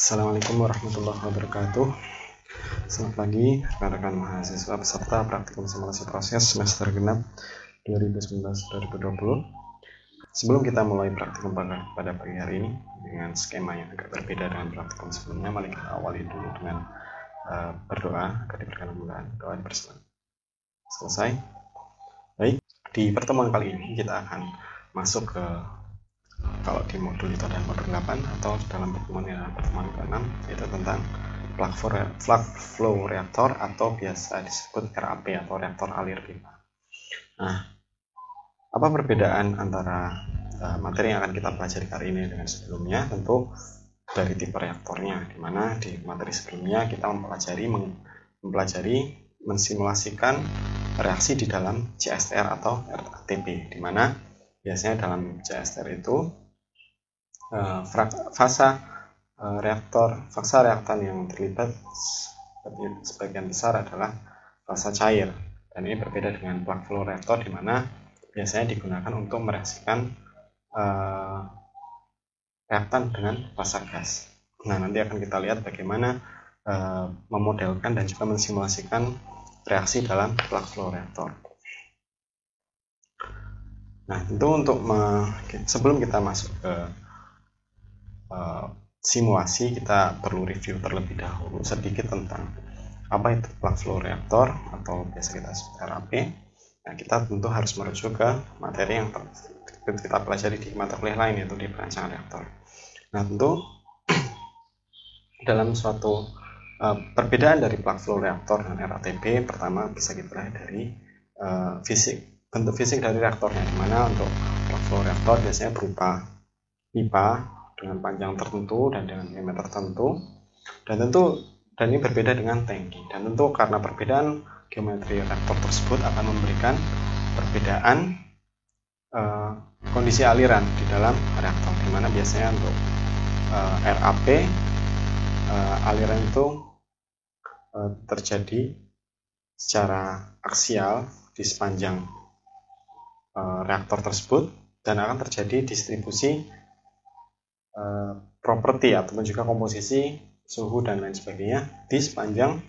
Assalamualaikum warahmatullahi wabarakatuh. Selamat pagi rekan-rekan mahasiswa peserta praktikum simulasi proses semester genap 2019-2020. Sebelum kita mulai praktikum pada pagi hari ini dengan skema yang agak berbeda dengan praktikum sebelumnya, mari kita awali dulu dengan berdoa agar diberikan kemudahan. Doa bersama. Selesai. Baik, di pertemuan kali ini kita akan masuk ke, kalau di modul itu ada modul 8, atau dalam pertemuan yang pertemuan ke-6, yaitu tentang plug flow reaktor atau biasa disebut RAP atau reaktor alir pipa. Nah, apa perbedaan antara materi yang akan kita pelajari kali ini dengan sebelumnya? Tentu dari tipe reaktornya, di mana di materi sebelumnya kita mempelajari mensimulasikan reaksi di dalam CSTR atau RATP, di mana biasanya dalam CSTR itu fasa reaktan yang terlibat sebagian besar adalah fasa cair, dan ini berbeda dengan plug flow reaktor, di mana biasanya digunakan untuk mereaksikan reaktan dengan fasa gas. Nah, nanti akan kita lihat bagaimana memodelkan dan juga mensimulasikan reaksi dalam plug flow reaktor. Nah, tentu sebelum kita masuk ke simulasi, kita perlu review terlebih dahulu sedikit tentang apa itu plug flow reaktor atau biasa kita sebut RAP. Nah, kita tentu harus merujuk ke materi yang kita pelajari di mata kuliah lain, yaitu di perancangan reaktor. Nah, tentu dalam suatu perbedaan dari plug flow reaktor dan RATP, pertama bisa kita lihat dari bentuk fisik dari reaktornya, di mana untuk plug flow reaktor biasanya berupa pipa dengan panjang tertentu dan dengan diameter tertentu, dan ini berbeda dengan tangki. Dan tentu karena perbedaan geometri reaktor tersebut akan memberikan perbedaan kondisi aliran di dalam reaktor, di mana biasanya untuk RAP aliran itu terjadi secara aksial di sepanjang reaktor tersebut, dan akan terjadi distribusi properti ataupun juga komposisi suhu dan lain sebagainya di sepanjang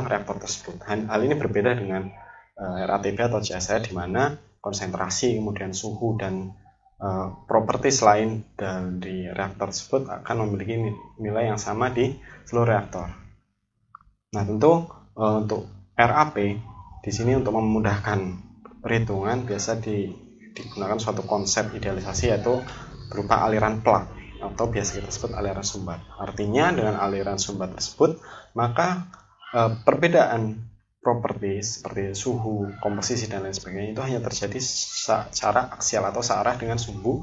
reaktor tersebut. Hal ini berbeda dengan RATP atau CSTR, di mana konsentrasi, kemudian suhu dan properti lain dari reaktor tersebut akan memiliki nilai yang sama di seluruh reaktor. Nah, tentu untuk RAP di sini untuk memudahkan perhitungan biasa digunakan suatu konsep idealisasi, yaitu berupa aliran plug atau biasa kita sebut aliran sumbat. Artinya dengan aliran sumbat tersebut, maka perbedaan properti seperti suhu, komposisi dan lain sebagainya itu hanya terjadi secara aksial atau searah dengan suhu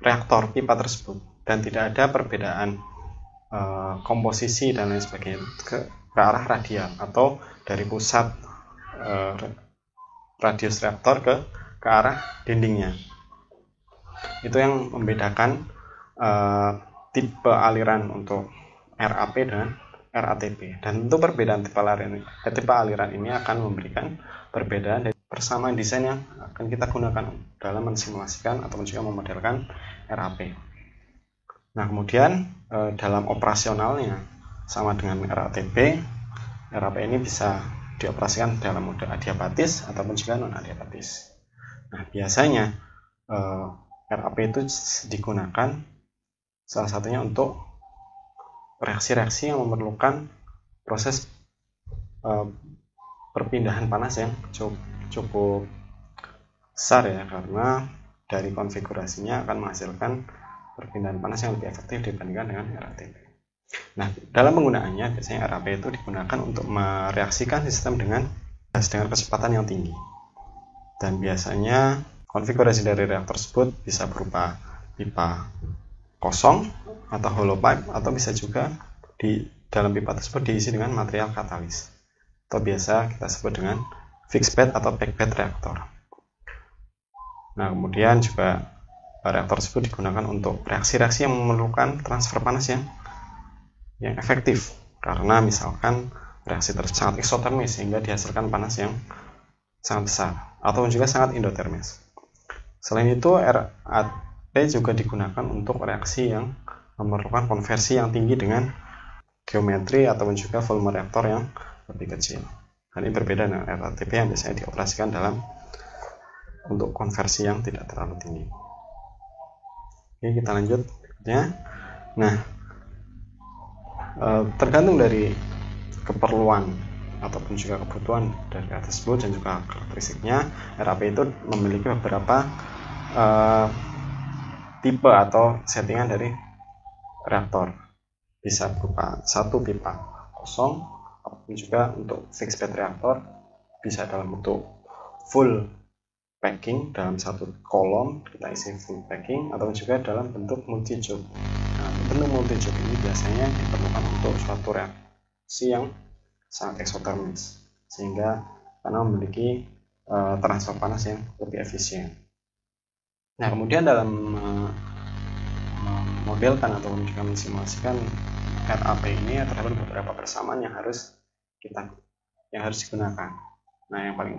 reaktor pipa tersebut, dan tidak ada perbedaan komposisi dan lain sebagainya ke arah radial atau dari pusat radius reaktor ke arah dindingnya. Itu yang membedakan tipe aliran untuk RAP dan RATP. Dan tentu perbedaan tipe aliran ini akan memberikan perbedaan dari persamaan desain yang akan kita gunakan dalam mensimulasikan ataupun juga memodelkan RAP. Nah, kemudian dalam operasionalnya sama dengan RATP, RAP ini bisa dioperasikan dalam mode adiabatis ataupun juga non adiabatis. Nah, biasanya RAP itu digunakan salah satunya untuk reaksi-reaksi yang memerlukan proses perpindahan panas yang cukup besar ya, karena dari konfigurasinya akan menghasilkan perpindahan panas yang lebih efektif dibandingkan dengan RATP. Nah, dalam penggunaannya biasanya RAP itu digunakan untuk mereaksikan sistem dengan kecepatan yang tinggi, dan biasanya konfigurasi dari reaktor tersebut bisa berupa pipa kosong atau hollow pipe, atau bisa juga di dalam pipa tersebut diisi dengan material katalis, atau biasa kita sebut dengan fixed bed atau packed bed reaktor. Nah, kemudian juga reaktor tersebut digunakan untuk reaksi-reaksi yang memerlukan transfer panas yang efektif, karena misalkan reaksi tersebut sangat eksotermis sehingga dihasilkan panas yang sangat besar, atau juga sangat endotermis. Selain itu, RAP juga digunakan untuk reaksi yang memerlukan konversi yang tinggi dengan geometri ataupun juga volume reaktor yang lebih kecil. Hal ini berbeda dengan RATP yang biasanya dioperasikan untuk konversi yang tidak terlalu tinggi. Oke, kita lanjut ya. Nah, tergantung dari keperluan ataupun juga kebutuhan dari reaktor tersebut dan juga karakteristiknya, RAP itu memiliki beberapa tipe atau settingan dari reaktor. Bisa berupa satu pipa kosong, ataupun juga untuk fixed bed reaktor bisa dalam bentuk full packing dalam satu kolom kita isi full packing, ataupun juga dalam bentuk multi job. Nah, bentuk multi job ini biasanya diperlukan untuk suatu reaksi yang sangat eksotermis, sehingga karena memiliki transfer panas yang lebih efisien. Nah, kemudian dalam memodelkan ataupun juga mensimulasikan RAP ini terdapat beberapa persamaan yang harus digunakan. Nah, yang paling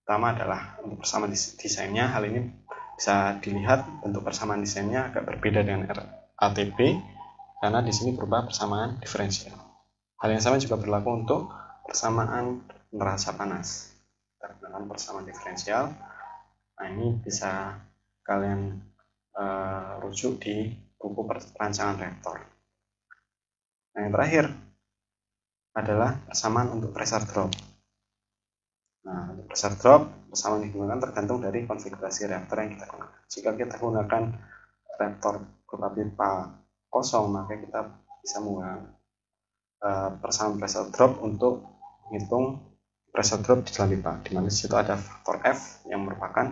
pertama adalah untuk persamaan desainnya. Hal ini bisa dilihat bentuk persamaan desainnya agak berbeda dengan RATP karena di sini berupa persamaan diferensial. Hal yang sama juga berlaku untuk persamaan neraca panas. Kita gunakan persamaan diferensial. Nah, ini bisa kalian rujuk di buku perancangan reaktor. Nah, yang terakhir adalah persamaan untuk pressure drop. Nah, untuk pressure drop, persamaan yang digunakan tergantung dari konfigurasi reaktor yang kita gunakan. Jika kita gunakan reaktor berupa pipa kosong, maka kita bisa menggunakan persamaan pressure drop untuk menghitung pressure drop di dalam pipa, di mana di situ ada faktor F yang merupakan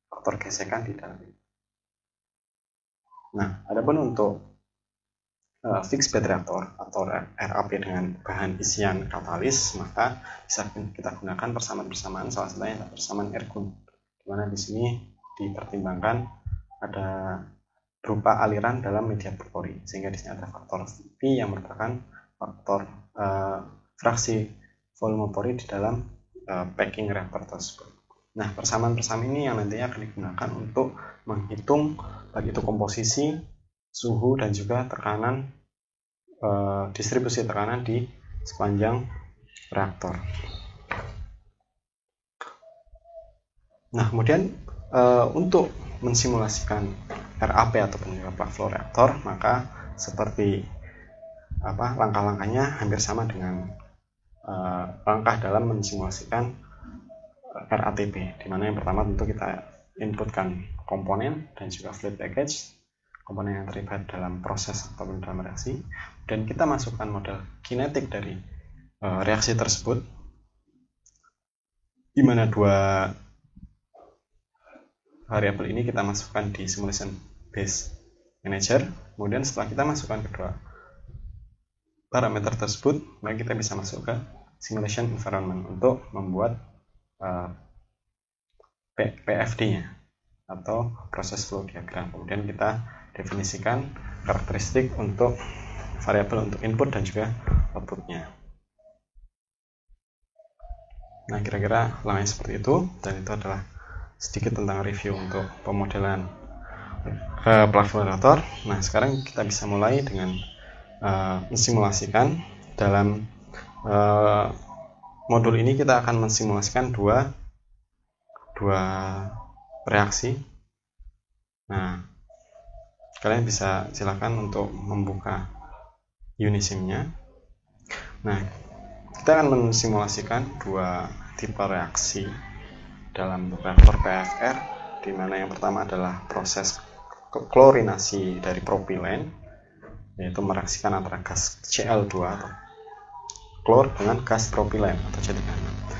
faktor gesekan di dalam pipa. Nah, adapun untuk fixed bed reaktor atau RAP dengan bahan isian katalis, maka bisa kita gunakan persamaan-persamaan, salah satunya persamaan Ergun, di mana di sini dipertimbangkan ada berupa aliran dalam media berpori, sehingga di sini ada faktor P yang merupakan faktor fraksi volume pori di dalam packing reaktor tersebut. Nah, persamaan-persamaan ini yang nantinya akan digunakan untuk menghitung baik itu komposisi, suhu, dan juga tekanan, distribusi tekanan di sepanjang reaktor. Nah, kemudian untuk mensimulasikan RAP ataupun juga plug flow reaktor, maka seperti langkah-langkahnya hampir sama dengan langkah dalam mensimulasikan RATP, di mana yang pertama tentu kita inputkan komponen dan juga fluid package, komponen yang terlibat dalam proses ataupun dalam reaksi, dan kita masukkan model kinetik dari reaksi tersebut, di mana dua variabel ini kita masukkan di simulation based manager. Kemudian setelah kita masukkan kedua parameter tersebut, maka kita bisa masuk ke simulation environment untuk membuat PFD-nya atau proses flow diagram. Kemudian kita definisikan karakteristik untuk variabel untuk input dan juga outputnya. Nah, kira-kira langkahnya seperti itu, dan itu adalah sedikit tentang review untuk pemodelan plug flow reaktor. Nah, sekarang kita bisa mulai dengan mensimulasikan. Dalam modul ini kita akan mensimulasikan dua reaksi. Nah, kalian bisa silakan untuk membuka Unisim-nya. Nah, kita akan mensimulasikan dua tipe reaksi dalam reaktor PFR, di mana yang pertama adalah proses klorinasi dari propilen, yaitu mereaksikan antara gas Cl2 atau klor dengan gas propilen atau C3.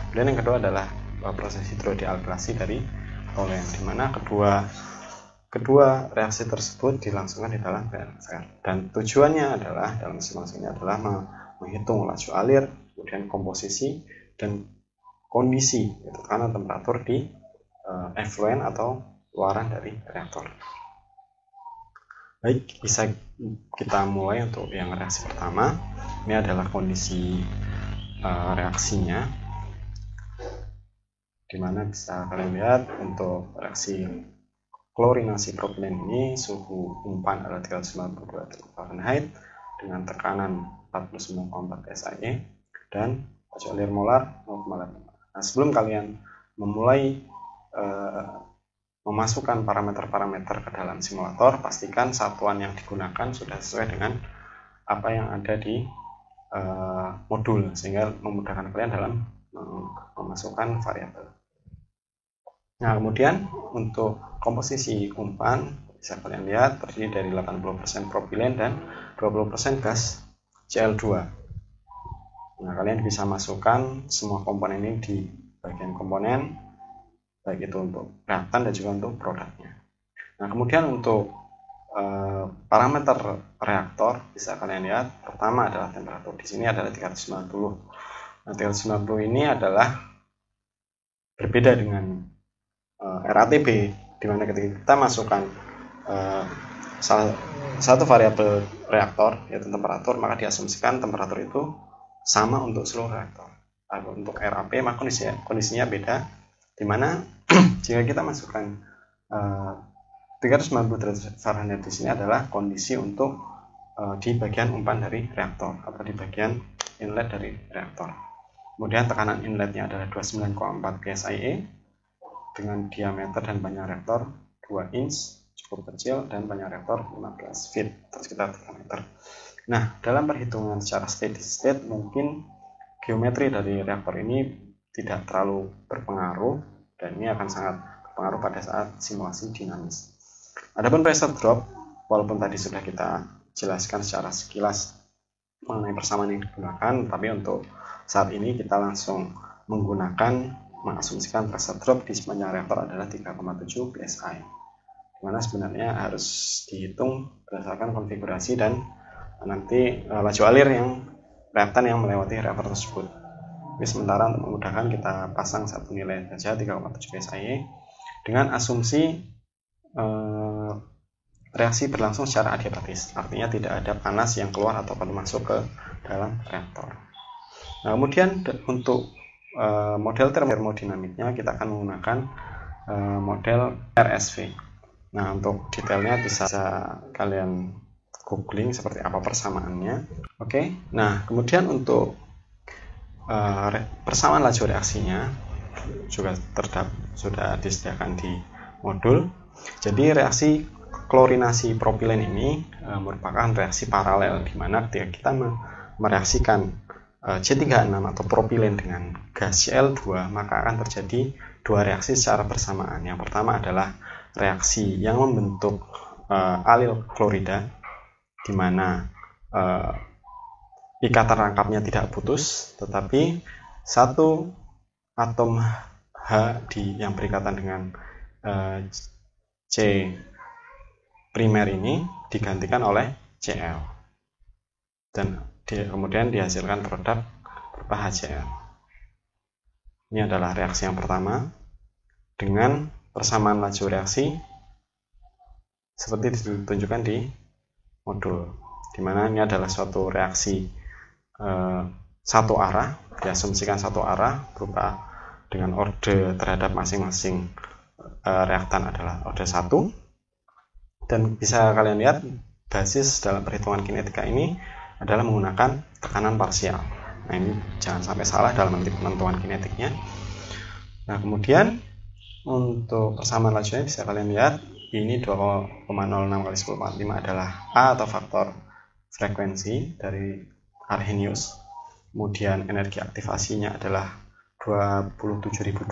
Kemudian yang kedua adalah proses hidrodialkilasi dari tolen, di mana kedua reaksi tersebut dilangsungkan di dalam PFR, dan tujuannya adalah dalam simulasinya adalah menghitung laju alir, kemudian komposisi dan kondisi, yaitu tekanan temperatur di effluent atau luaran dari reaktor. Baik, bisa kita mulai untuk yang reaksi pertama. Ini adalah kondisi reaksinya, dimana bisa kalian lihat untuk reaksi klorinasi propilen ini suhu umpan adalah 392 derajat Fahrenheit dengan tekanan 49,4 psi dan laju alir molar 0,8. Nah, sebelum kalian memulai memasukkan parameter-parameter ke dalam simulator, pastikan satuan yang digunakan sudah sesuai dengan apa yang ada di modul, sehingga memudahkan kalian dalam memasukkan variabel. Nah, kemudian untuk komposisi umpan bisa kalian lihat terdiri dari 80% propilen dan 20% gas Cl2. Nah, kalian bisa masukkan semua komponen ini di bagian komponen, baik itu untuk reaktan dan juga untuk produknya. Nah, kemudian untuk parameter reaktor bisa kalian lihat, pertama adalah temperatur. Di sini adalah 390. Nah, 390 ini adalah berbeda dengan RATB, di mana ketika kita masukkan satu variabel reaktor yaitu temperatur, maka diasumsikan temperatur itu sama untuk seluruh reaktor. Untuk RAP maka kondisinya beda, di mana jika kita masukkan 390 derajat Fahrenheit di sini adalah kondisi untuk di bagian umpan dari reaktor atau di bagian inlet dari reaktor. Kemudian tekanan inletnya adalah 29,4 psi dengan diameter dan panjang reaktor 2 inch, cukup kecil, dan panjang reaktor 15 feet atau sekitar 3 meter. Nah, dalam perhitungan secara steady state mungkin geometri dari reaktor ini tidak terlalu berpengaruh, dan ini akan sangat berpengaruh pada saat simulasi dinamis. Adapun pressure drop, walaupun tadi sudah kita jelaskan secara sekilas mengenai persamaan yang digunakan, tapi untuk saat ini kita langsung mengasumsikan pressure drop di sepanjang reaktor adalah 3,7 psi, dimana sebenarnya harus dihitung berdasarkan konfigurasi dan nanti laju alir reaktan yang melewati reaktor tersebut. Jadi sementara untuk memudahkan kita pasang satu nilai saja 3,7 psi dengan asumsi reaksi berlangsung secara adiabatis, artinya tidak ada panas yang keluar atau masuk ke dalam reaktor. Nah, kemudian untuk model termodinamiknya kita akan menggunakan model RSV. Nah, untuk detailnya bisa kalian googling seperti apa persamaannya. Oke. Nah, kemudian untuk persamaan laju reaksinya juga sudah disediakan di modul. Jadi reaksi klorinasi propilen ini merupakan reaksi paralel, di mana ketika kita mereaksikan C36 atau propilen dengan gas Cl2, maka akan terjadi dua reaksi secara bersamaan. Yang pertama adalah reaksi yang membentuk alil klorida, di mana ikatan rangkapnya tidak putus, tetapi satu atom H yang berikatan dengan C primer ini digantikan oleh Cl, dan kemudian dihasilkan produk berupa HCl. Ini adalah reaksi yang pertama dengan persamaan laju reaksi seperti ditunjukkan di modul, di mana ini adalah suatu reaksi satu arah, diasumsikan satu arah berupa dengan orde terhadap masing-masing reaktan adalah orde 1, dan bisa kalian lihat basis dalam perhitungan kinetika ini adalah menggunakan tekanan parsial. Nah, ini jangan sampai salah dalam nanti penentuan kinetiknya. Nah, kemudian untuk persamaan lajunya bisa kalian lihat ini 2,06 kali 10⁻5 adalah A atau faktor frekuensi dari Arrhenius. Kemudian energi aktivasinya adalah 27.200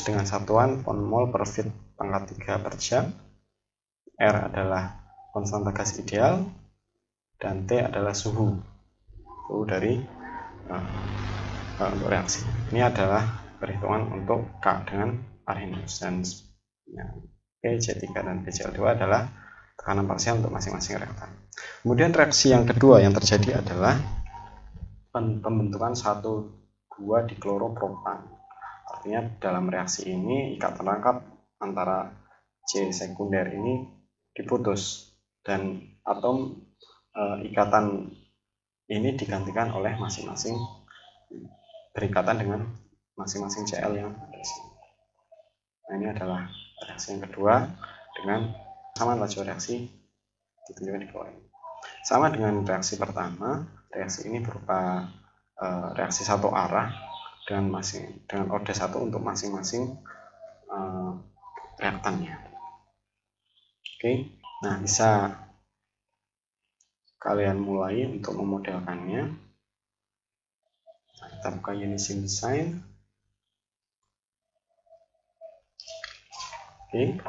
dengan satuan von mol per feet pangkat 3 per jam. R adalah konstanta gas ideal, dan T adalah suhu dari untuk reaksi. Ini adalah perhitungan untuk K dengan Arrhenius, dan C3 dan Cl2 adalah tekanan parsial untuk masing-masing reaktan. Kemudian reaksi yang kedua yang terjadi adalah pembentukan 1,2 dikloropropan. Artinya dalam reaksi ini ikatan rangkap antara C sekunder ini diputus, dan atom ikatan ini digantikan oleh masing-masing berikatan dengan masing-masing Cl yang ada di sini. Nah, ini adalah reaksi yang kedua dengan sama laju reaksi ditunjukkan di bawah ini. Sama dengan reaksi pertama, reaksi ini berupa reaksi satu arah dengan OD1 untuk masing-masing reaktannya. Oke, nah bisa kalian mulai untuk memodelkannya. Nah, kita buka Unisim Design. Oke,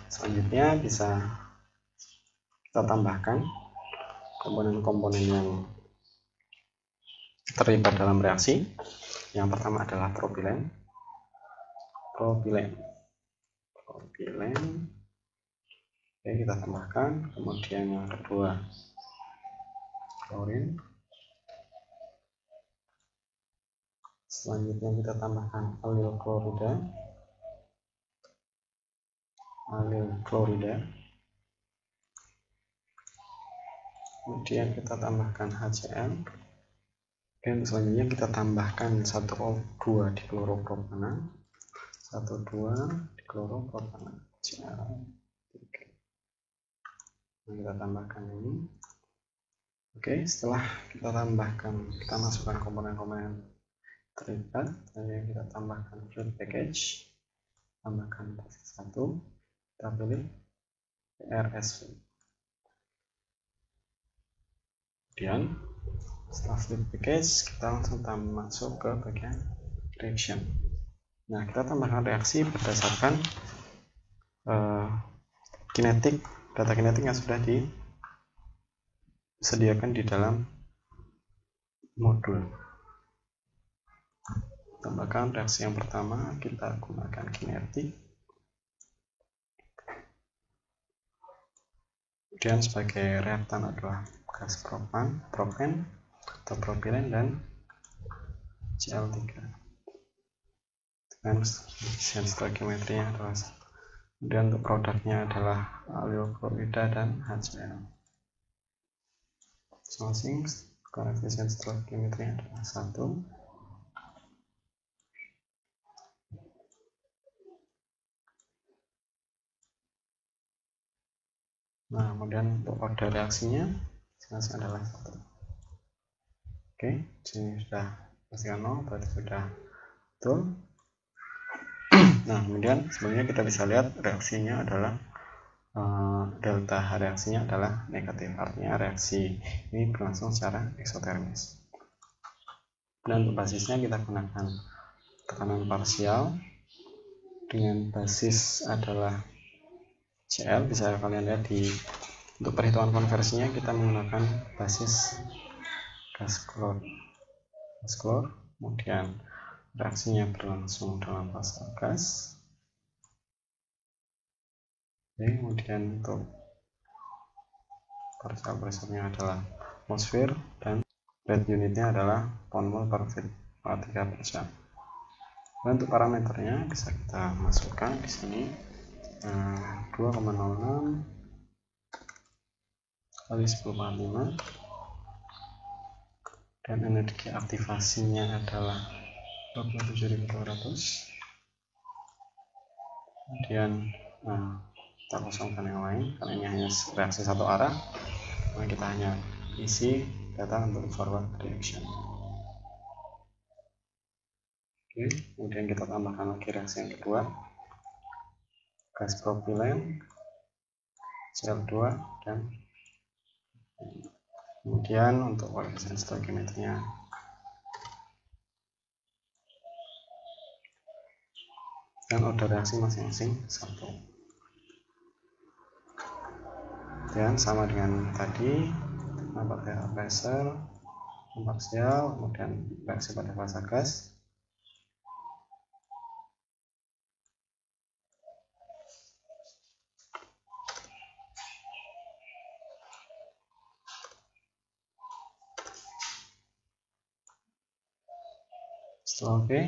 selanjutnya bisa kita tambahkan komponen-komponen yang terlibat dalam reaksi. Yang pertama adalah propilen. Oke, kita tambahkan. Kemudian yang kedua klorin. Selanjutnya kita tambahkan alil klorida. Kemudian kita tambahkan HCl. Dan selanjutnya kita tambahkan 1,2 dikloropropana. 1,2 dikloropropana HCl. Nah, kita tambahkan ini. Oke, setelah kita masukkan komponen-komponen terlibat, kita tambahkan fluid package, tambahkan basis 1, kita pilih RSV. Kemudian setelah fluid package, kita langsung masuk ke bagian reaction. Nah, kita tambahkan reaksi berdasarkan data kinetik yang sudah disediakan di dalam modul. Tambahkan reaksi yang pertama, kita gunakan kinetik. Kemudian sebagai reaktan adalah gas propan, propen atau propilen dan Cl3. Dengan stoichiometrinya adalah, kemudian untuk produknya adalah alil klorida dan HCl. Masing koefisien stoichiometrinya adalah 1. Nah, kemudian untuk kode reaksinya adalah 1. Oke, sini sudah pastikan 0, berarti sudah betul. Nah, kemudian sebenarnya kita bisa lihat reaksinya adalah delta H reaksinya adalah negatif, artinya reaksi ini berlangsung secara eksotermis. Dan untuk basisnya kita gunakan tekanan parsial dengan basis adalah Cl. Bisa kalian lihat untuk perhitungan konversinya kita menggunakan basis gas klor. Kemudian reaksinya berlangsung dalam fase gas. Oke, kemudian untuk partial pressure-nya adalah atmosfer dan rate unitnya adalah pound mol per feet 3%. Dan untuk parameternya bisa kita masukkan di sini 2,06 kali 10⁻⁵, dan energi aktivasinya adalah 27.200. Kemudian kita kosongkan yang lain karena ini hanya reaksi satu arah, maka kita hanya isi data untuk forward reaction. Oke, kemudian kita tambahkan lagi reaksi yang kedua, gas propilen, Cl2, dan kemudian untuk koefisien stoichiometrinya dan order reaksi masing-masing 1. Dan sama dengan tadi, pakai pressure, parsial, kemudian reaksi pada fase gas. Setelah oke,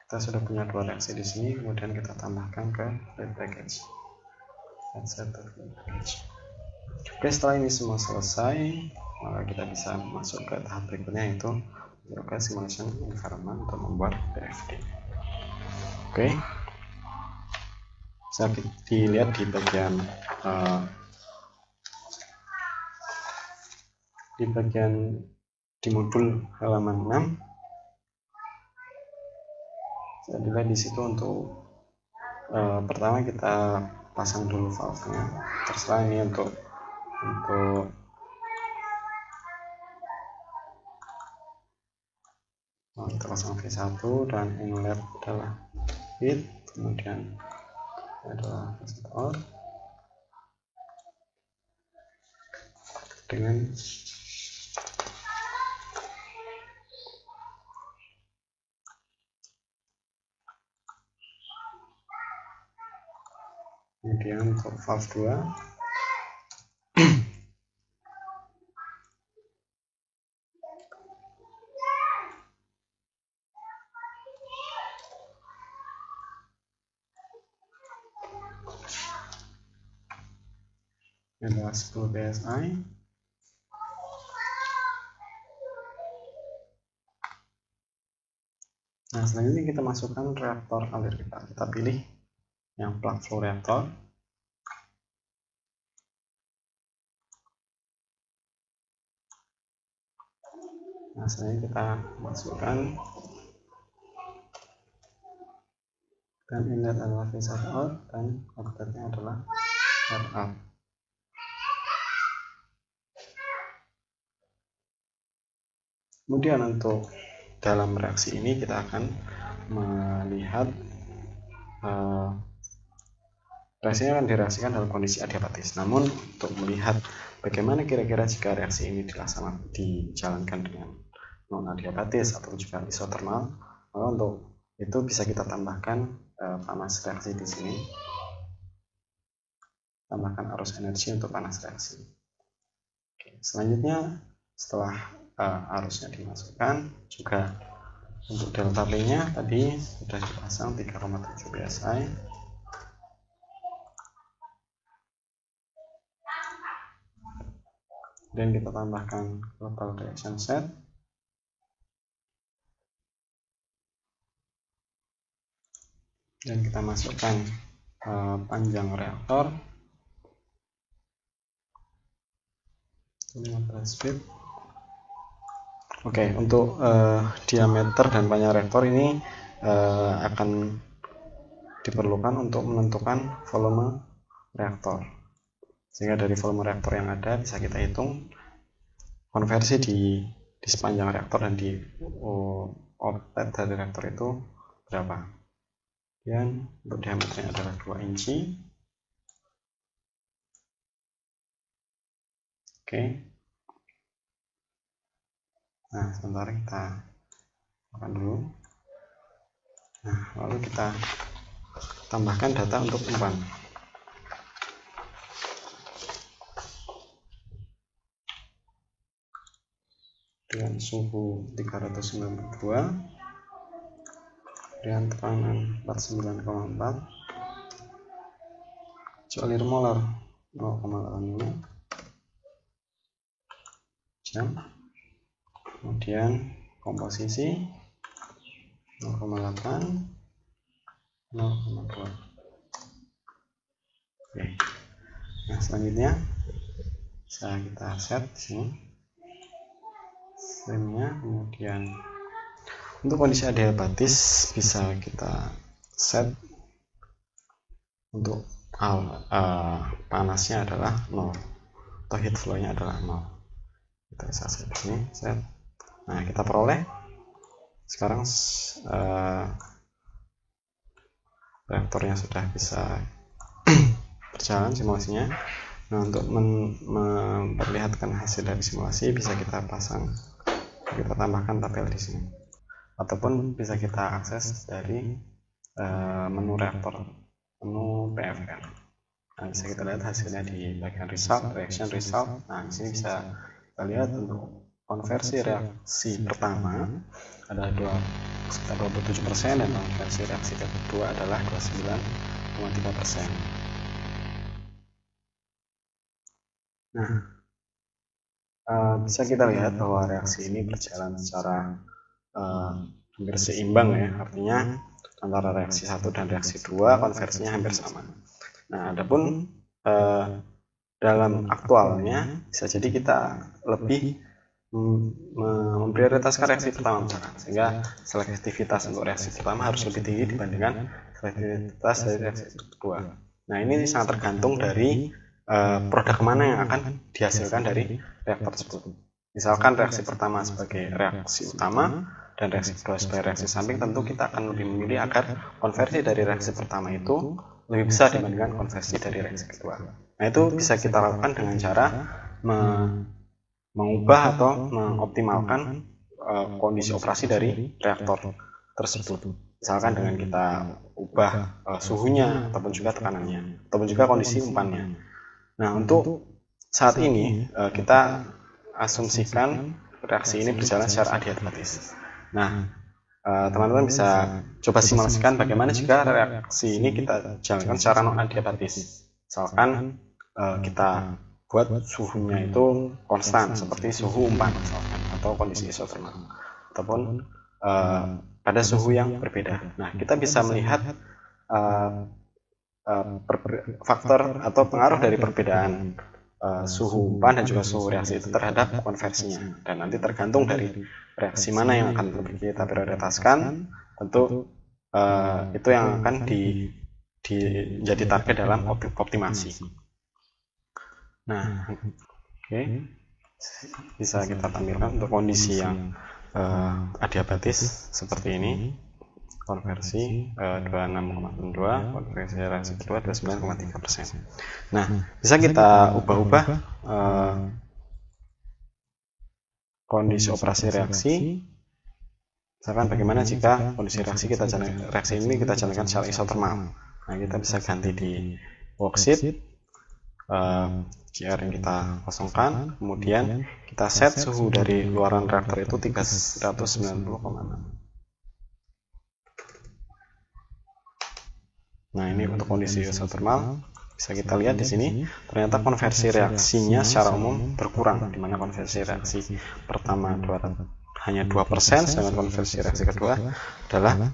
kita sudah punya dua reaksi di sini. Kemudian kita tambahkan ke fluid package. Oke, setelah ini semua selesai, maka kita bisa masuk ke tahap berikutnya, yaitu local simulation environment untuk membuat DFD. Oke, bisa dilihat di bagian di modul halaman 6. Saya dilihat di situ untuk pertama kita pasang dulu valve-nya, terserah ini untuk kita pasang V1 dan inlet adalah hit, kemudian adalah reset out dengan kemudian untuk valve 2 adalah 10 psi. Nah, selanjutnya kita masukkan reaktor alir kita pilih yang plug flow reaktor. Nah, selanjutnya kita masukkan, dan inlet adalah V1 out dan outletnya adalah R out. Kemudian untuk dalam reaksi ini kita akan melihat reaksinya akan direaksikan dalam kondisi adiabatis. Namun untuk melihat bagaimana kira-kira jika reaksi ini dijalankan dengan non adiabatis atau juga isotermal, maka untuk itu bisa kita tambahkan panas reaksi di sini. Tambahkan arus energi untuk panas reaksi. Oke, selanjutnya setelah arusnya dimasukkan, juga untuk delta P-nya tadi sudah dipasang 3,7 psi. Dan kita tambahkan global reaction set. Dan kita masukkan panjang reaktor 15 feet. Oke, untuk diameter dan panjang reaktor ini akan diperlukan untuk menentukan volume reaktor. Sehingga dari volume reaktor yang ada bisa kita hitung konversi di sepanjang reaktor dan di outlet dari reaktor itu berapa. Dan untuk diameternya adalah 2 inci. Oke. Nah, sebentar kita makan dulu. Nah, lalu kita tambahkan data untuk umpan. Dengan suhu 392 dan tekanan 49,4, Joule molar 0,85 jam. Kemudian komposisi 0,8, 0,2. Oke. Nah, selanjutnya bisa kita set di sini frame-nya. Kemudian untuk kondisi adiabatis bisa kita set untuk panasnya adalah 0 atau heat flow-nya adalah 0. Kita bisa set di sini, set. Nah, kita peroleh sekarang reaktornya sudah bisa berjalan simulasinya. Nah, untuk memperlihatkan hasil dari simulasi bisa kita tambahkan tabel di sini, ataupun bisa kita akses dari menu reaktor, menu PFR. Nah, bisa kita lihat hasilnya di bagian result, reaction result. Nah, di sini bisa kita lihat untuk konversi reaksi pertama adalah sekitar 27% dan konversi reaksi kedua adalah 29,3%. Nah, bisa kita lihat bahwa reaksi ini berjalan secara hampir seimbang ya, artinya antara reaksi 1 dan reaksi 2 konversinya hampir sama. Nah, adapun dalam aktualnya bisa jadi kita lebih memprioritaskan reaksi pertama misalkan, sehingga selektivitas untuk reaksi pertama harus lebih tinggi dibandingkan selektivitas dari reaksi kedua. Nah, ini sangat tergantung dari produk mana yang akan dihasilkan dari reaktor tersebut. Misalkan reaksi pertama sebagai reaksi utama dan reaksi kedua sebagai reaksi samping, tentu kita akan lebih memilih agar konversi dari reaksi pertama itu lebih besar dibandingkan konversi dari reaksi kedua. Nah, itu bisa kita lakukan dengan cara mengubah atau mengoptimalkan kondisi operasi dari reaktor tersebut. Misalkan dengan kita ubah suhunya ataupun juga tekanannya ataupun juga kondisi umpannya. Nah, untuk saat ini kita asumsikan reaksi ini berjalan secara adiabatis. Nah, teman-teman bisa coba simulasikan bagaimana jika reaksi ini kita jalankan secara non adiabatis. Misalkan kita buat suhunya itu konstan seperti suhu umpan misalkan, atau kondisi isotermal, ataupun pada suhu yang berbeda. Nah, kita bisa melihat faktor atau pengaruh dari perbedaan suhu umpan dan juga suhu reaksi itu terhadap konversinya, dan nanti tergantung dari reaksi mana yang akan kita prioritaskan, tentu itu yang akan jadi target dalam optimasi. Nah, oke. Bisa kita tampilkan untuk kondisi yang adiabatis seperti ini, konversi 26,2, konversi reaksi kedua 29,3%. Nah, bisa kita ubah-ubah kondisi operasi reaksi. Misalkan bagaimana jika kondisi reaksi ini kita jalankan secara isotermal. Nah, kita bisa ganti di worksheet, GR yang kita kosongkan, kemudian kita set suhu dari luaran reaktor itu 390,6. Nah, ini untuk kondisi isotermal. Bisa kita lihat di sini, ternyata konversi reaksinya secara umum berkurang, di mana konversi reaksi pertama hanya 2%, sedangkan konversi reaksi kedua adalah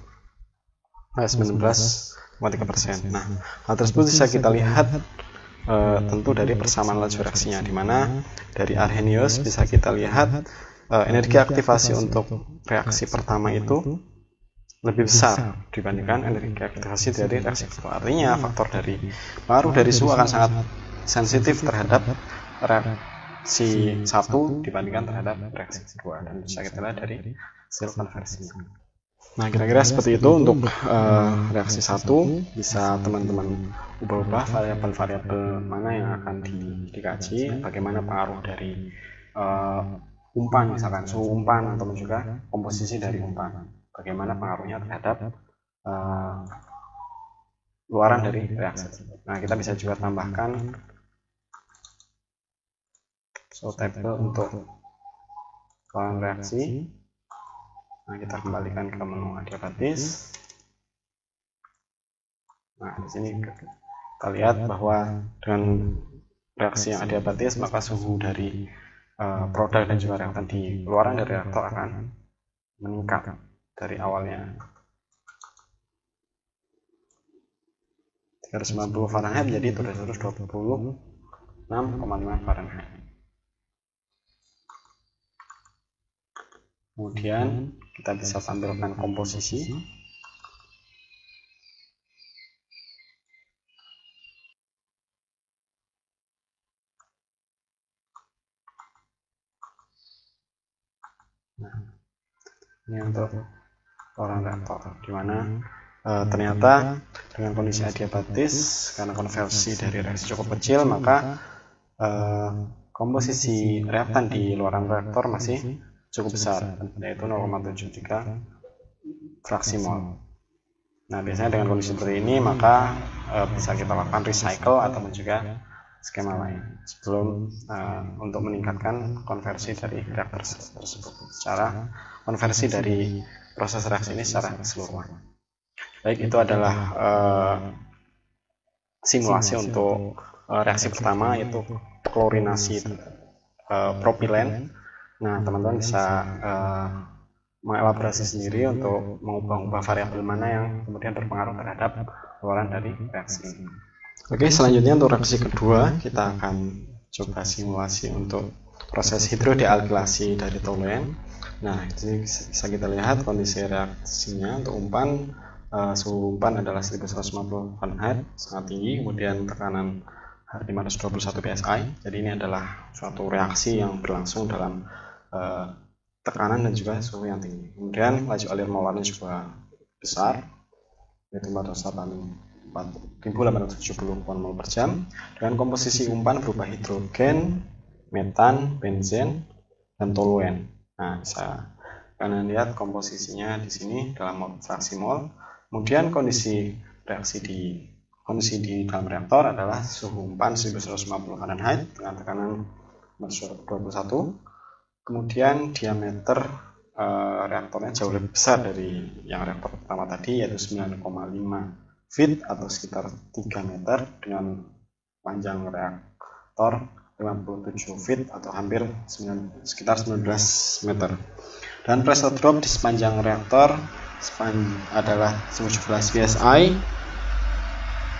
19,3%. Nah, hal tersebut bisa kita lihat tentu dari persamaan laju reaksinya, di mana dari Arrhenius bisa kita lihat energi aktivasi untuk reaksi pertama itu lebih besar dibandingkan energi aktivasi dari reaksi kedua. Artinya faktor dari pengaruh dari suhu akan sangat sensitif terhadap reaksi satu dibandingkan terhadap reaksi kedua, dan bisa kita lihat dari hasil konversinya. Nah, kira-kira seperti itu untuk reaksi satu. Bisa teman-teman ubah-ubah variabel-variabel mana yang akan dikaji, bagaimana pengaruh dari umpan, misalkan suhu umpan atau juga komposisi dari umpan, bagaimana pengaruhnya terhadap luaran dari reaksi. Nah, kita bisa juga tambahkan table untuk luaran reaksi. Nah, kita kembalikan ke menu adiabatis. Nah, di sini kita lihat bahwa dengan reaksi yang adiabatis, maka suhu dari produk dan juga reaktan di luaran dari reaktor akan meningkat dari awalnya 390 Fahrenheit menjadi 726,5 Fahrenheit. Kemudian kita bisa tampilkan komposisi. Nah, ini untuk luaran reaktor, di mana ternyata dengan kondisi adiabatis, karena konversi dari reaksi cukup kecil, maka komposisi reaktan di luaran reaktor masih cukup besar, yaitu 0,73 fraksi mol. Nah, biasanya dengan kondisi seperti ini, maka bisa kita lakukan recycle ataupun juga skema lain sebelum untuk meningkatkan konversi dari reaktor tersebut, secara konversi dari proses reaksi ini secara keseluruhan. Baik, itu adalah simulasi untuk reaksi pertama, yaitu klorinasi propilen. Nah, teman-teman bisa mengelaborasi sendiri untuk mengubah-ubah variabel mana yang kemudian berpengaruh terhadap luaran dari reaksi ini. Oke, selanjutnya untuk reaksi kedua kita akan coba simulasi untuk proses hidrodealkilasi dari toluen. Nah, ini bisa kita lihat kondisi reaksinya. Untuk umpan, suhu umpan adalah 1150 Fahrenheit, sangat tinggi, kemudian tekanan 521 psi. Jadi ini adalah suatu reaksi yang berlangsung dalam tekanan dan juga suhu yang tinggi. Kemudian laju alir molarnya juga besar, yaitu 4.870 mol per jam, dengan komposisi umpan berupa hidrogen, metan, benzen, dan toluen. Nah, bisa kalian lihat komposisinya di sini dalam fraksi mol. Kemudian kondisi di dalam reaktor adalah suhu umpan 1150 Fahrenheit dengan tekanan 21. Kemudian diameter reaktornya jauh lebih besar dari yang reaktor pertama tadi, yaitu 9,5 feet atau sekitar 3 meter, dengan panjang reaktor 57 feet atau hampir sekitar 19 meter. Dan pressure drop di sepanjang reaktor adalah 17 psi,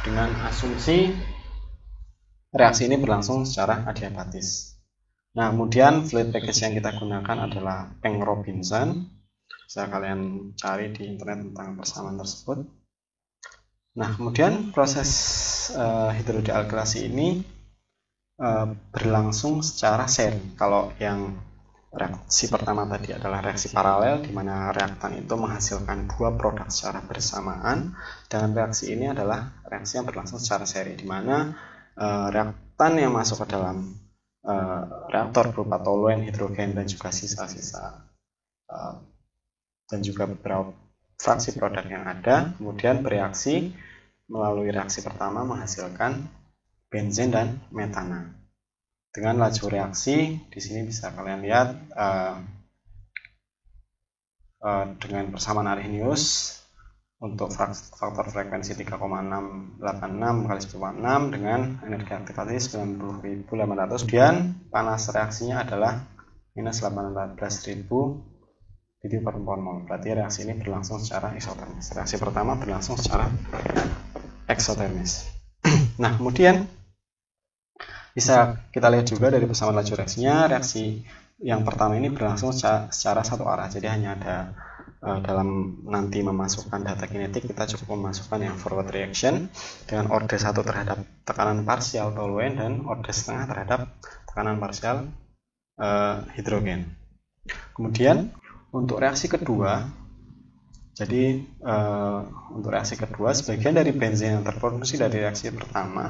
dengan asumsi reaksi ini berlangsung secara adiabatis. Nah, kemudian fluid package yang kita gunakan adalah Peng Robinson. Bisa kalian cari di internet tentang persamaan tersebut. Nah, kemudian proses hidrodealkilasi ini berlangsung secara seri. Kalau yang reaksi pertama tadi adalah reaksi paralel, di mana reaktan itu menghasilkan dua produk secara bersamaan, dan reaksi ini adalah reaksi yang berlangsung secara seri, di mana reaktan yang masuk ke dalam reaktor berupa toluen, hidrogen, dan juga sisa-sisa dan juga beberapa fraksi produk yang ada, kemudian bereaksi melalui reaksi pertama menghasilkan benzen dan metana. Dengan laju reaksi di sini bisa kalian lihat dengan persamaan Arrhenius untuk faktor frekuensi 3,686 kali 10,6 dengan energi aktivasi 90.800. Kemudian panas reaksinya adalah minus 18.000 BTU per mol. Berarti reaksi ini berlangsung secara eksotermis. Reaksi pertama berlangsung secara eksotermis. Nah, kemudian bisa kita lihat juga dari persamaan laju reaksinya, reaksi yang pertama ini berlangsung secara satu arah. Jadi hanya ada dalam nanti memasukkan data kinetik, kita cukup memasukkan yang forward reaction dengan orde 1 terhadap tekanan parsial toluen dan orde setengah terhadap tekanan parsial hidrogen. Kemudian untuk reaksi kedua, jadi untuk reaksi kedua, sebagian dari benzen yang terproduksi dari reaksi pertama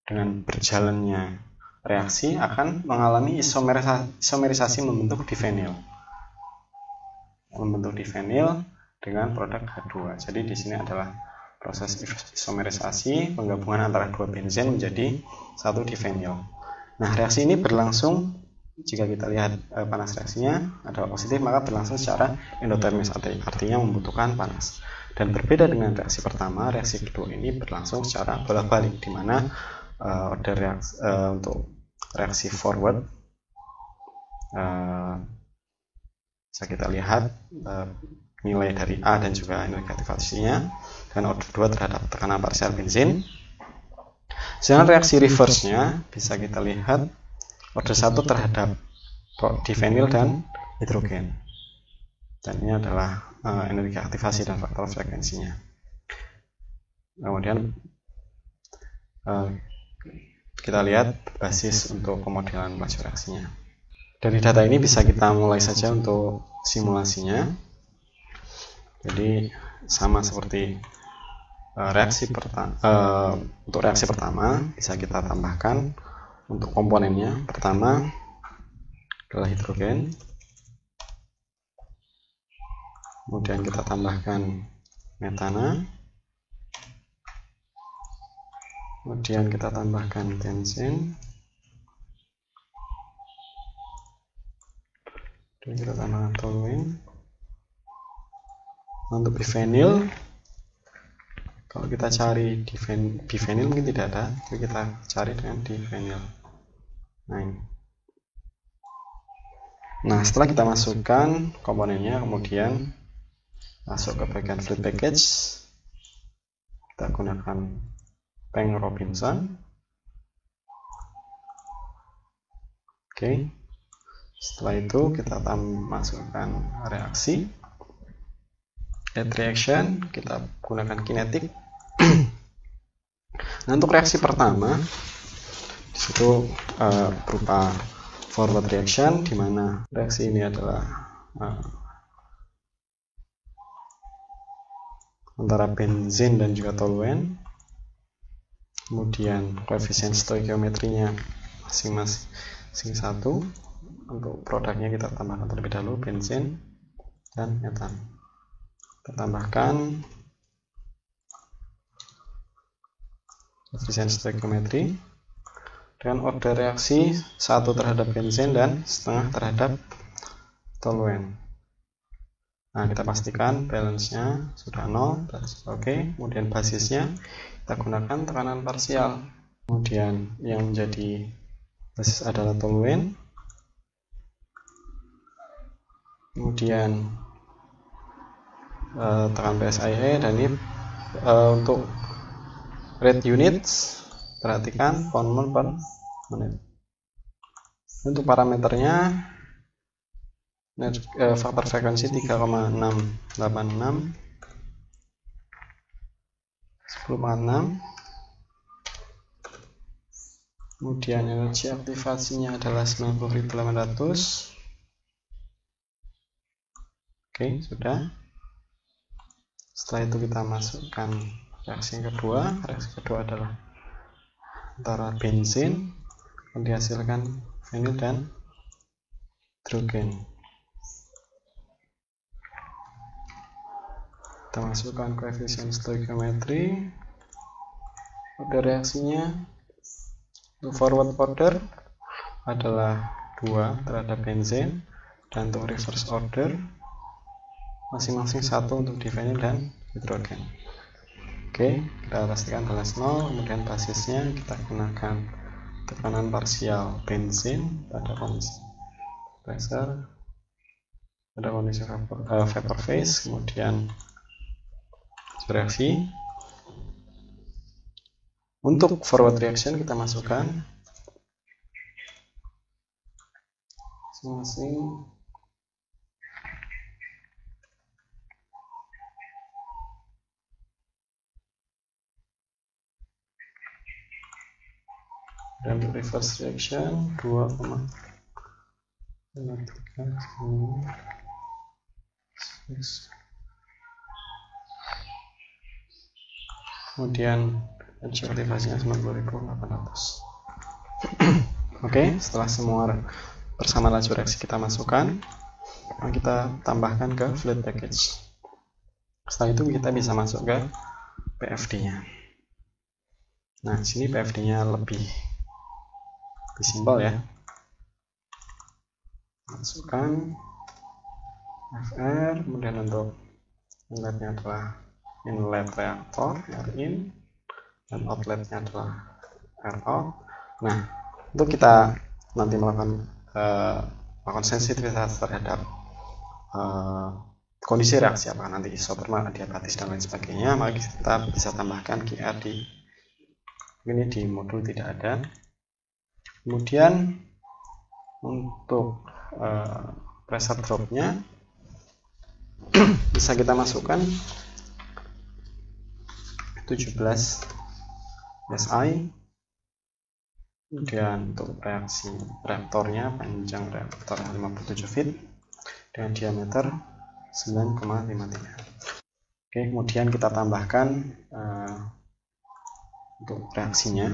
dengan berjalannya reaksi akan mengalami isomerisasi membentuk diphenyl dengan produk H2. Jadi di sini adalah proses isomerisasi penggabungan antara dua benzen menjadi satu diphenyl. Nah, reaksi ini berlangsung, jika kita lihat panas reaksinya adalah positif, maka berlangsung secara endotermis, artinya membutuhkan panas. Dan berbeda dengan reaksi pertama, reaksi kedua ini berlangsung secara bolak-balik, di mana untuk reaksi forward bisa kita lihat nilai dari A dan juga energi aktivasinya dan order 2 terhadap tekanan parsial bensin. Sedangkan reaksi reverse-nya bisa kita lihat order 1 terhadap diphenyl dan hidrogen. Dan ini adalah energi aktivasi dan faktor frekuensinya. Kemudian kita lihat basis untuk pemodelan laju reaksinya. Dari data ini bisa kita mulai saja untuk simulasinya. Jadi sama seperti untuk reaksi pertama bisa kita tambahkan untuk komponennya. Pertama adalah hidrogen, kemudian kita tambahkan metana, kemudian kita tambahkan benzen, dan kita tambahkan toluen. Untuk biphenyl, kalau kita cari biphenyl mungkin tidak ada, jadi kita cari dengan diphenyl. Nah, setelah kita masukkan komponennya, kemudian masuk ke bagian fluid package, kita gunakan Bank Robinson. Oke. Setelah itu kita masukkan reaksi. Add reaction, kita gunakan kinetik. Nah, untuk reaksi pertama di situ berupa forward reaction, di mana reaksi ini adalah antara benzen dan juga toluen. Kemudian koefisien stoikiometrinya masing-masing 1. Untuk produknya kita tambahkan terlebih dahulu benzen dan metan. Kita tambahkan koefisien stoikiometri dengan order reaksi 1 terhadap benzen dan setengah terhadap toluen. Nah, kita pastikan balance-nya sudah 0, oke. Kemudian basisnya kita gunakan tekanan parsial. Kemudian yang menjadi basis adalah toluen. Kemudian tekan PSIe, dan ini untuk rate units, perhatikan pound per menit. Untuk parameternya faktor frekuensi 3,686 10,6. Kemudian energi aktivasinya adalah 90.800. Oke, sudah. Setelah itu kita masukkan reaksi yang kedua. Reaksi kedua adalah antara bensin yang dihasilkan vinil dan hidrogen. Kita masukkan koefisien stoikiometri. Order reaksinya untuk forward order adalah 2 terhadap bensin, dan untuk reverse order masing-masing 1 untuk divinil dan hidrogen. Oke, kita pastikan balas 0. Kemudian basisnya kita gunakan tekanan parsial bensin pada kondisi pressure, pada kondisi vapor phase. Kemudian reaksi. Untuk forward reaction kita masukkan masing-masing dan untuk reverse reaction 2,53 kemudian energi aktivasinya 90.800. Oke, setelah semua bersama laju reaksi kita masukkan, kita tambahkan ke fluid package. Setelah itu kita bisa masuk ke PFD-nya. Nah, di sini PFD-nya lebih simpel ya. Masukkan FR, kemudian untuk inletnya adalah inlet reaktor RIN, dan outletnya adalah ROut. Nah, untuk kita nanti melakukan sensitivitas terhadap kondisi reaksi, apakah nanti isotermal, adiabatis, dan lain sebagainya, maka kita bisa tambahkan QR ini di modul tidak ada. Kemudian untuk pressure drop-nya bisa kita masukkan 17 SI. Kemudian untuk reaksi reaktornya, panjang reaktor 57 feet dengan diameter 9,53. Oke, kemudian kita tambahkan untuk reaksinya.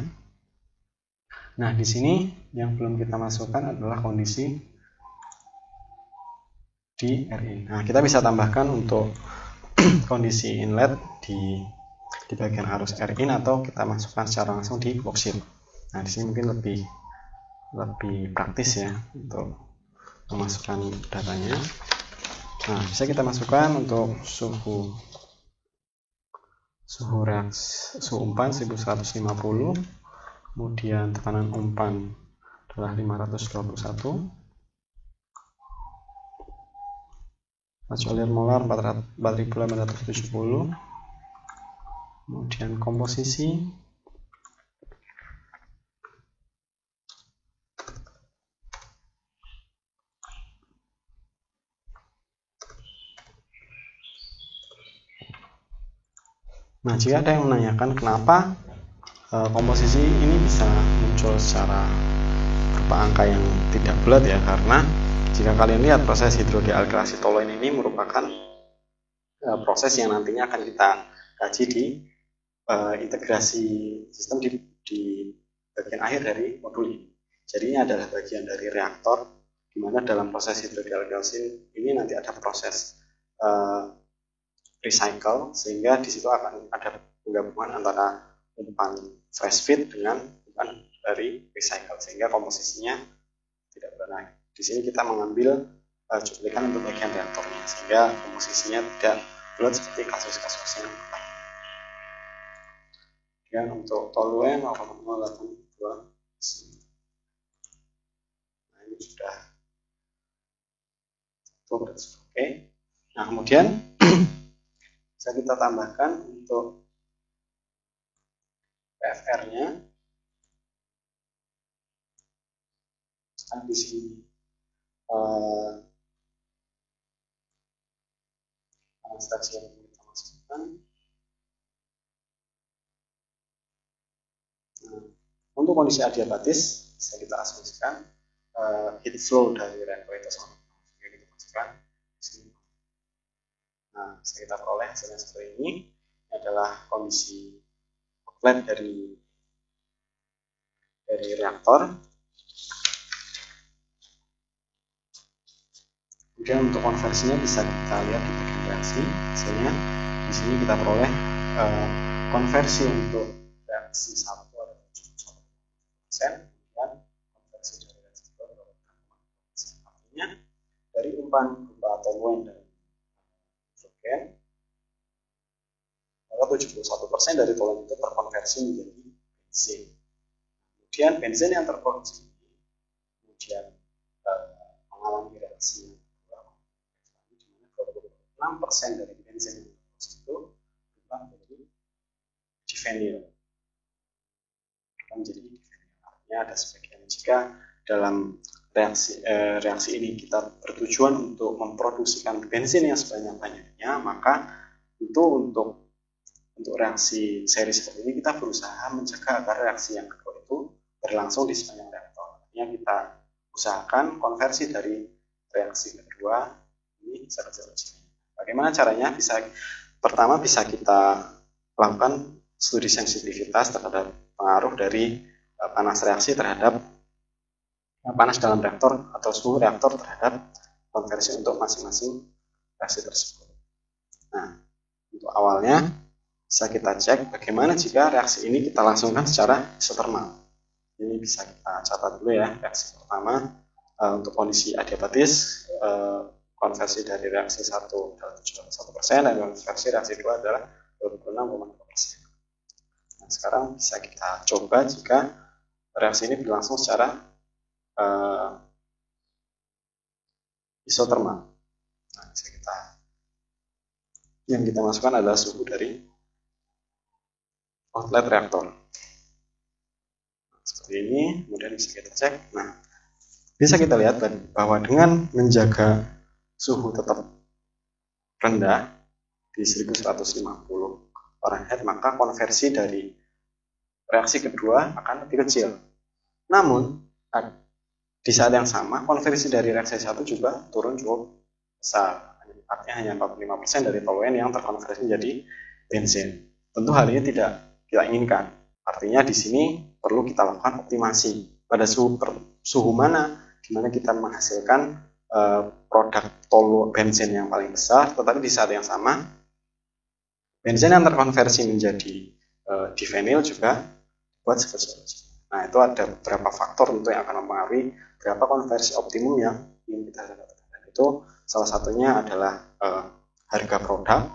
Nah, di sini yang belum kita masukkan adalah kondisi di RI. Nah, kita bisa tambahkan untuk kondisi inlet di bagian arus RI, atau kita masukkan secara langsung di worksheet. Nah, di sini mungkin lebih praktis ya untuk memasukkan datanya. Nah, bisa kita masukkan untuk suhu umpan 1150, kemudian tekanan umpan adalah 521, laju alir molar 4870, kemudian komposisi Nah, jika ada yang menanyakan kenapa komposisi ini bisa muncul secara berupa angka yang tidak bulat ya, karena jika kalian lihat proses hidrodealkilasi toluene ini merupakan proses yang nantinya akan kita kaji di integrasi sistem di bagian akhir dari modul ini. Jadi ini adalah bagian dari reaktor, di mana dalam proses hidrodealkilasi ini nanti ada proses recycle, sehingga di situ akan ada penggabungan antara umpan fresh feed dengan umpan dari recycle, sehingga komposisinya tidak benar. Di sini kita mengambil cuplikan untuk bagian reaktornya, sehingga komposisinya tidak bulat seperti kasus-kasus yang lain. Dan untuk toluen 0,082. Nah, ini sudah oke. Nah, kemudian bisa kita tambahkan untuk PFR-nya. Nah, di sini stasiun yang kita masukkan. Nah, untuk kondisi adiabatis bisa kita asumsikan heat flow dari reaktor itu sama. Jadi kita masukkan di sini. Nah, bisa kita peroleh hasilnya seperti ini. Ini adalah kondisi outlet dari reaktor. Kemudian untuk konversinya bisa kita lihat di bagian reaksi. Hasilnya di sini kita peroleh konversi untuk reaksi 1 adalah 71%, kemudian konversi dari reaksi 2 adalah 6,5%. Artinya dari umpan berupa toluen dan hidrogen, maka 71% dari toluen itu terkonversi menjadi bensin. Kemudian bensin yang terproduksi kemudian mengalami reaksi 6% dari bensin yang terproduksi itu berubah menjadi divenil. Artinya ada sebagian, jika dalam reaksi ini kita bertujuan untuk memproduksikan bensin yang sebanyak-banyaknya, maka itu untuk reaksi seri seperti ini kita berusaha mencegah agar reaksi yang kedua itu berlangsung di sepanjang reaktor. Artinya kita usahakan konversi dari reaksi kedua ini kecil-kecil. Bagaimana caranya? Pertama bisa kita lakukan studi sensitivitas terhadap pengaruh dari panas reaksi terhadap panas dalam reaktor atau suhu reaktor terhadap konversi untuk masing-masing reaksi tersebut. Nah, untuk awalnya bisa kita cek bagaimana jika reaksi ini kita langsungkan secara isotermal. Ini bisa kita catat dulu ya. Reaksi pertama untuk kondisi adiabatis, konversi dari reaksi 1 adalah 71% dan konversi reaksi 2 adalah 26,2%. Nah, sekarang bisa kita coba jika reaksi ini berlangsung secara isotermal. Nah, yang kita masukkan adalah suhu dari outlet reaktor. Nah, seperti ini, kemudian bisa kita cek. Nah, bisa kita lihat bahwa dengan menjaga suhu tetap rendah di 1150 Fahrenheit, maka konversi dari reaksi kedua akan lebih kecil. Namun, di saat yang sama, konversi dari reaksi 1 juga turun cukup besar. Artinya hanya 45% dari toluen yang terkonversi menjadi bensin. Tentu hal ini tidak kita inginkan. Artinya di sini perlu kita lakukan optimasi pada suhu mana di mana kita menghasilkan produk bensin yang paling besar, tetapi di saat yang sama bensin yang terkonversi menjadi divenil juga buat sekecil-kecil. Nah, itu ada beberapa faktor tentu yang akan mempengaruhi berapa konversi optimum yang ingin kita dapatkan. Dan itu salah satunya adalah harga produk,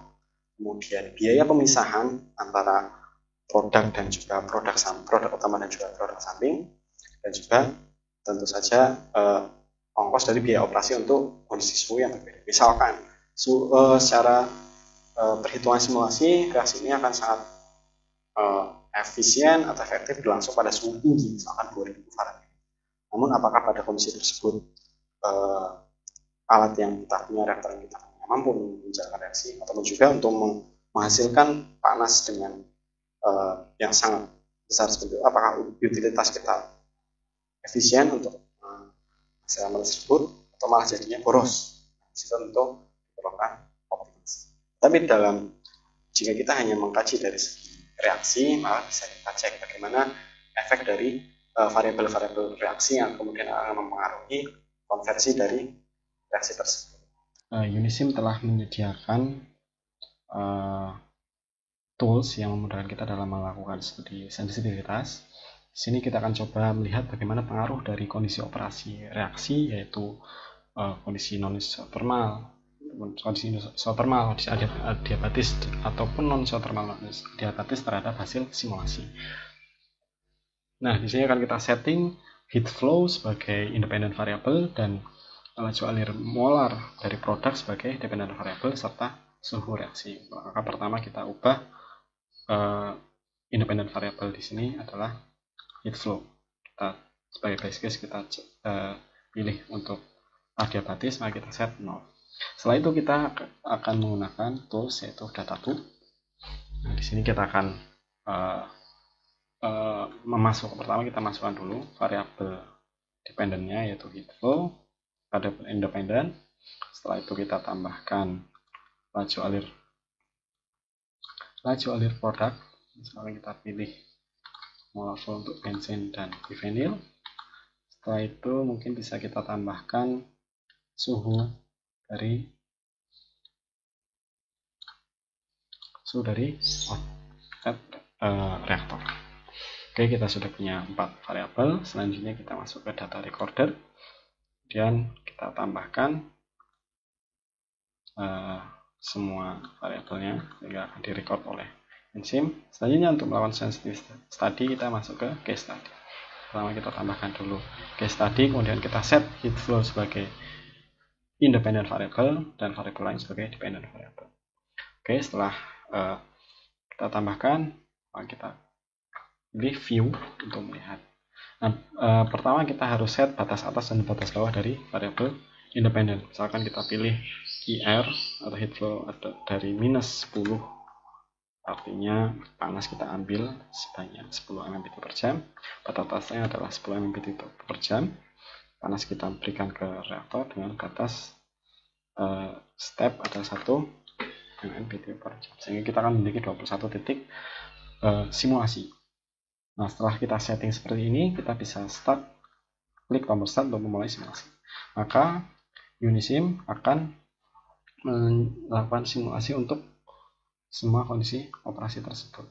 kemudian biaya pemisahan antara produk dan juga produk utama dan juga produk samping, dan juga tentu saja ongkos dari biaya operasi untuk kondisi suhu yang berbeda. Misalkan secara perhitungan simulasi, reaksi ini akan sangat efisien atau efektif berlangsung pada suhu tinggi, misalkan 2000 Fahrenheit. Namun apakah pada kondisi tersebut alat yang kita punya, reaktor yang kita punya mampu menjalankan reaksi, atau juga untuk menghasilkan panas dengan yang sangat besar seperti itu. Apakah utilitas kita efisien untuk hasil amal tersebut atau malah jadinya boros? Itu tentu diperlukan optimasi. Tapi jika kita hanya mengkaji dari segi reaksi, malah bisa kita cek bagaimana efek dari variabel-variabel reaksi yang kemudian akan mempengaruhi konversi dari reaksi tersebut. Unisim telah menyediakan tools yang memudahkan kita dalam melakukan studi sensitivitas. Di sini kita akan coba melihat bagaimana pengaruh dari kondisi operasi reaksi, yaitu kondisi non-isotermal, kondisi isotermal, kondisi adiabatis, ataupun non-isotermal adiabatis terhadap hasil simulasi. Nah, di sini akan kita setting heat flow sebagai independent variable dan laju alir molar dari produk sebagai dependent variable serta suhu reaksi. Maka pertama kita ubah independent variable di sini adalah heat flow. Kita sebagai base case kita pilih untuk adiabatis, maka kita set 0. Setelah itu kita akan menggunakan tools yaitu data2. Nah, di sini kita akan pertama kita masukkan dulu variabel dependentnya yaitu heat flow pada independent. Setelah itu kita tambahkan laju alir produk. Misalnya kita pilih molar flow untuk bensin dan bifenil. Setelah itu mungkin bisa kita tambahkan suhu dari reaktor. Oke, kita sudah punya 4 variabel. Selanjutnya kita masuk ke data recorder. Kemudian kita tambahkan semua variabelnya sehingga akan direcord oleh enzim. Selanjutnya untuk melakukan sensitivity study kita masuk ke case study. Pertama kita tambahkan dulu case study, kemudian kita set heat flow sebagai independent variable dan variabel lain sebagai dependent variable. Oke, setelah kita tambahkan, kita pilih view untuk melihat. Nah, pertama kita harus set batas atas dan batas bawah dari variabel independent. Misalkan kita pilih IR atau heat flow dari minus 10, artinya panas kita ambil sebanyak 10 mMPT per jam. Batas atasnya adalah 10 mMPT per jam. Panas kita berikan ke reaktor dengan batas step ada 1 mMPT per jam, sehingga kita akan memiliki 21 titik simulasi. Nah, setelah kita setting seperti ini, kita bisa klik tombol start untuk memulai simulasi. Maka Unisim akan melakukan simulasi untuk semua kondisi operasi tersebut.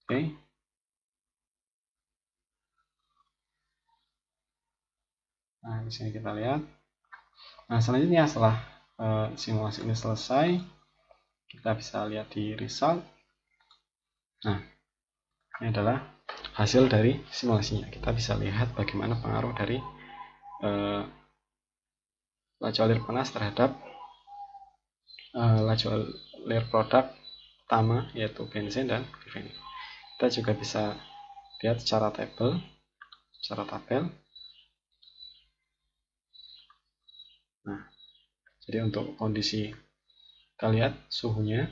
Oke. Nah, di sini kita lihat. Nah, selanjutnya setelah simulasi ini selesai, kita bisa lihat di result. Nah, ini adalah hasil dari simulasinya. Kita bisa lihat bagaimana pengaruh dari laju alir panas terhadap laju alir produk utama yaitu bensin dan bifenil. Kita juga bisa lihat secara tabel. Nah, jadi untuk kondisi kita lihat suhunya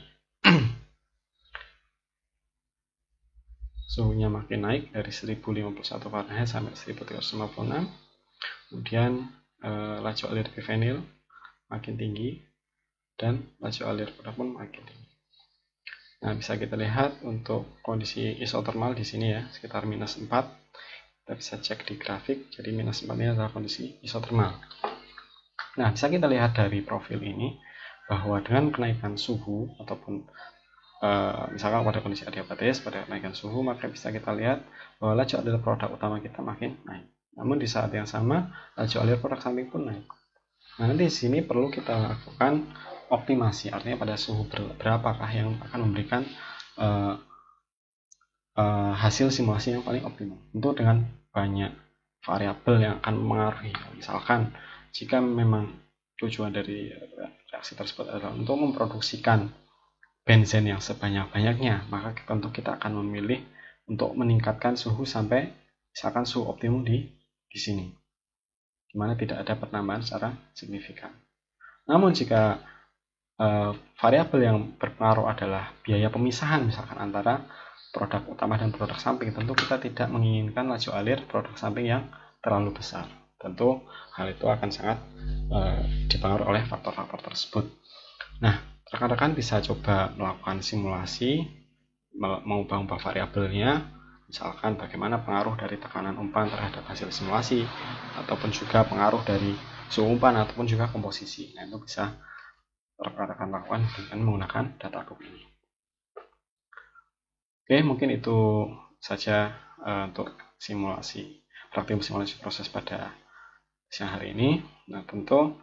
makin naik dari 1051 Fahrenheit sampai 1356. Kemudian laju alir bifenil makin tinggi dan laju alir produk pun makin tinggi. Nah, bisa kita lihat untuk kondisi isotermal di sini ya, sekitar minus 4. Kita bisa cek di grafik, jadi minus 4 ini adalah kondisi isotermal. Nah, bisa kita lihat dari profil ini bahwa dengan kenaikan suhu ataupun misalkan pada kondisi adiabatis, pada kenaikan suhu, maka bisa kita lihat bahwa laju alir produk utama kita makin naik. Namun di saat yang sama, laju alir produk samping pun naik. Nah, nanti di sini perlu kita lakukan optimasi, artinya pada suhu berapakah yang akan memberikan hasil simulasi yang paling optimal. Tentu dengan banyak variabel yang akan mempengaruhi. Misalkan jika memang tujuan dari reaksi tersebut adalah untuk memproduksikan bensin yang sebanyak-banyaknya, maka tentu kita akan memilih untuk meningkatkan suhu sampai misalkan suhu optimum di sini, di mana tidak ada penambahan secara signifikan. Namun jika variabel yang berpengaruh adalah biaya pemisahan misalkan antara produk utama dan produk samping, tentu kita tidak menginginkan laju alir produk samping yang terlalu besar. Tentu hal itu akan sangat dipengaruhi oleh faktor-faktor tersebut. Nah, rekan-rekan bisa coba melakukan simulasi, mengubah-ubah variabelnya, misalkan bagaimana pengaruh dari tekanan umpan terhadap hasil simulasi, ataupun juga pengaruh dari suhu umpan, ataupun juga komposisi. Nah, itu bisa rekan-rekan lakukan dengan menggunakan data group ini. Oke, mungkin itu saja untuk praktik simulasi proses pada siang hari ini. Nah, tentu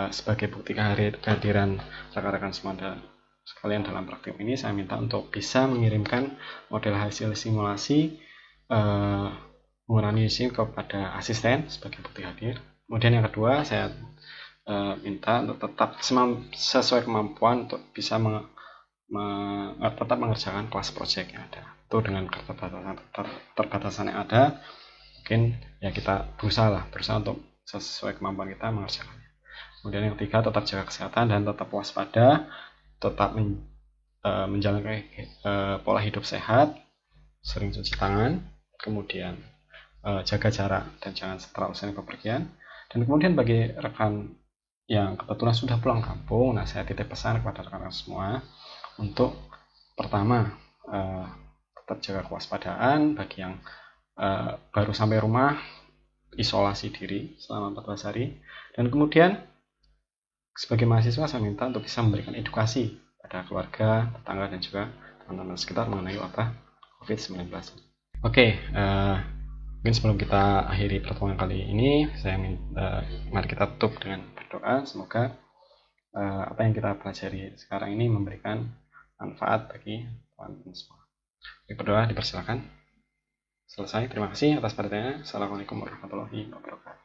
sebagai bukti kehadiran rekan-rekan semua sekalian dalam praktik ini, saya minta untuk bisa mengirimkan model hasil simulasi menggunakan izin kepada asisten sebagai bukti hadir. Kemudian yang kedua, saya minta untuk tetap sesuai kemampuan untuk bisa tetap mengerjakan kelas project yang ada. Itu dengan keterbatasan yang ada, mungkin ya kita berusaha untuk sesuai kemampuan kita mengerjakannya. Kemudian yang ketiga, tetap jaga kesehatan dan tetap waspada, tetap menjalankan pola hidup sehat, sering cuci tangan, kemudian jaga jarak dan jangan terlalu sering bepergian. Dan kemudian bagi rekan yang kebetulan sudah pulang kampung, nah saya titip pesan kepada rekan-rekan semua untuk pertama tetap jaga kewaspadaan. Bagi yang baru sampai rumah, isolasi diri selama 14 hari. Dan kemudian sebagai mahasiswa, saya minta untuk bisa memberikan edukasi pada keluarga, tetangga, dan juga teman-teman sekitar mengenai wabah COVID-19. Oke, mungkin sebelum kita akhiri pertemuan kali ini, mari kita tutup dengan berdoa. Semoga apa yang kita pelajari sekarang ini memberikan manfaat bagi teman-teman semua. Berdoa, dipersilakan. Selesai. Terima kasih atas perhatiannya. Assalamualaikum warahmatullahi wabarakatuh.